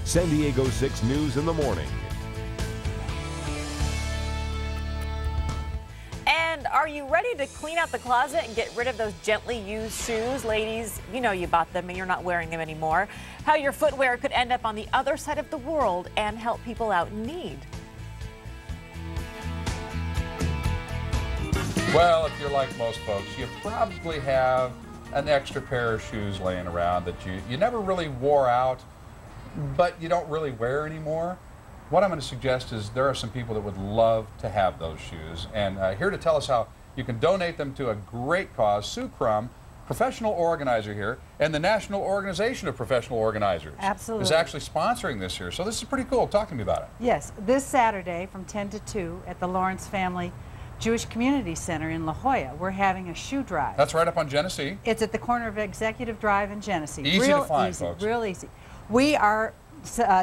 San Diego 6 News in the morning. And are you ready to clean out the closet and get rid of those gently used shoes? Ladies, you know you bought them and you're not wearing them anymore. How your footwear could end up on the other side of the world and help people out in need. Well, if you're like most folks, you probably have an extra pair of shoes laying around that you never really wore out, but you don't really wear anymore. What I'm going to suggest is there are some people that would love to have those shoes, and here to tell us how you can donate them to a great cause, Sue Crum, professional organizer here, and the National Organization of Professional Organizers is actually sponsoring this here. So this is pretty cool. Talk to me about it. Yes, this Saturday from 10 to 2 at the Lawrence Family Jewish Community Center in La Jolla, we're having a shoe drive. That's right up on Genesee. It's at the corner of Executive Drive and Genesee. Easy to find, folks. Real easy. We are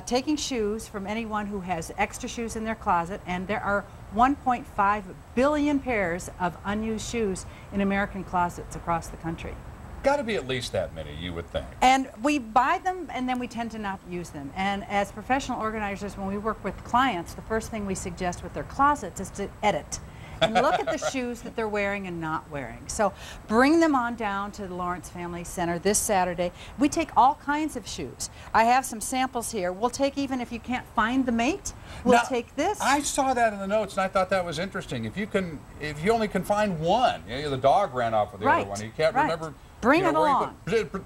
taking shoes from anyone who has extra shoes in their closet, and there are 1.5 billion pairs of unused shoes in American closets across the country. Got to be at least that many, you would think. And we buy them and then we tend to not use them. And as professional organizers, when we work with clients, the first thing we suggest with their closets is to edit and look at the shoes that they're wearing and not wearing. So bring them on down to the Lawrence Family Center this Saturday. We take all kinds of shoes. I have some samples here. We'll take, even if you can't find the mate, we'll take this. I saw that in the notes and I thought that was interesting. If you only can find one, you know, the dog ran off with the other one. You can't remember. Bring it along.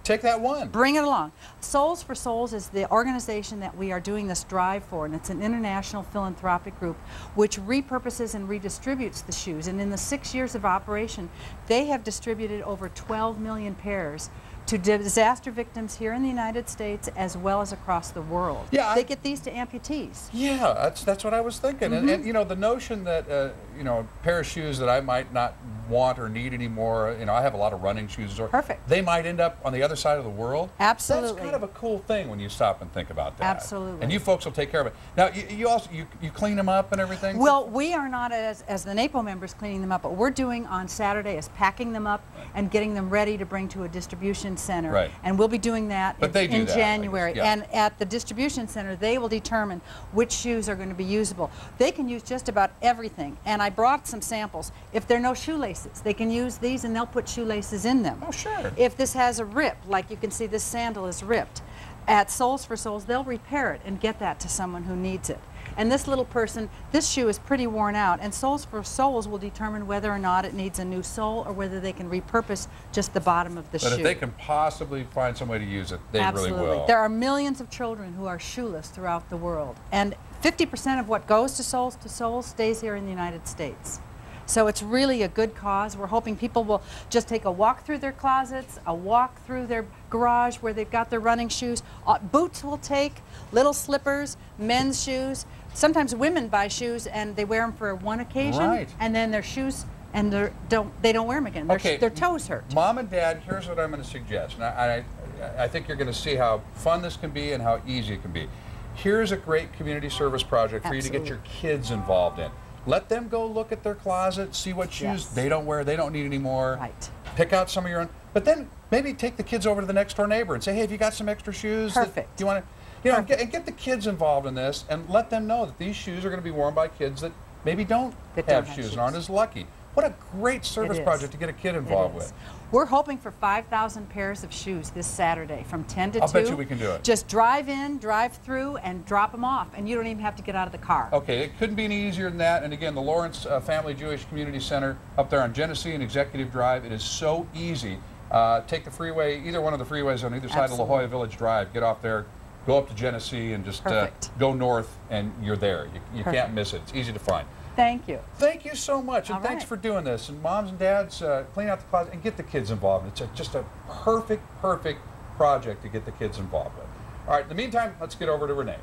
Take that one. Bring it along. Soles for Souls is the organization that we are doing this drive for, and it's an international philanthropic group which repurposes and redistributes the shoes. And in the 6 years of operation, they have distributed over 12 million pairs to disaster victims here in the United States as well as across the world. Yeah, they get these to amputees. Yeah, that's what I was thinking. And you know, the notion that you know, a pair of shoes that I might not want or need anymore, you know, I have a lot of running shoes. Perfect. They might end up on the other side of the world. Absolutely. That's kind of a cool thing when you stop and think about that. Absolutely. And you folks will take care of it. Now, you also clean them up and everything? Well, we are not as the NAPO members cleaning them up. What we're doing on Saturday is packing them up and getting them ready to bring to a distribution center. Right. And we'll be doing that in January. Yeah. And at the distribution center, they will determine which shoes are going to be usable. They can use just about everything. And I brought some samples. If there are no shoelaces, they can use these and they'll put shoelaces in them. Oh, sure. If this has a rip, like you can see this sandal is ripped, at Soles for Souls, they'll repair it and get that to someone who needs it. And this little person, this shoe is pretty worn out, and Soles for Souls will determine whether or not it needs a new sole or whether they can repurpose just the bottom of the shoe. But if they can possibly find some way to use it, they really will. There are millions of children who are shoeless throughout the world, and 50% of what goes to Souls stays here in the United States. So it's really a good cause. We're hoping people will just take a walk through their closets, a walk through their garage where they've got their running shoes. Boots will take, little slippers, men's shoes. Sometimes women buy shoes and they wear them for one occasion, and then their shoes, and they don't wear them again. Their toes hurt. Mom and Dad, here's what I'm going to suggest. And I think you're going to see how fun this can be and how easy it can be. Here's a great community service project for you to get your kids involved in. Let them go look at their closet, see what shoes they don't wear, they don't need anymore. Right. Pick out some of your own. But then maybe take the kids over to the next door neighbor and say, hey, have you got some extra shoes? Perfect. Do you want to, you know, get the kids involved in this and let them know that these shoes are going to be worn by kids that maybe don't have shoes and aren't as lucky. What a great service project to get a kid involved with. We're hoping for 5,000 pairs of shoes this Saturday from 10 to 2. I'll bet you we can do it. Just drive in, drive through, and drop them off, and you don't even have to get out of the car. Okay, it couldn't be any easier than that. And again, the Lawrence Family Jewish Community Center up there on Genesee and Executive Drive. It is so easy. Take the freeway, either one of the freeways on either side of La Jolla Village Drive. Get off there, go up to Genesee, and just go north, and you're there. You can't miss it. It's easy to find. Thank you. Thank you so much, and thanks for doing this. And moms and dads, clean out the closet and get the kids involved. It's just a perfect project to get the kids involved with. All right, in the meantime, let's get over to Renee.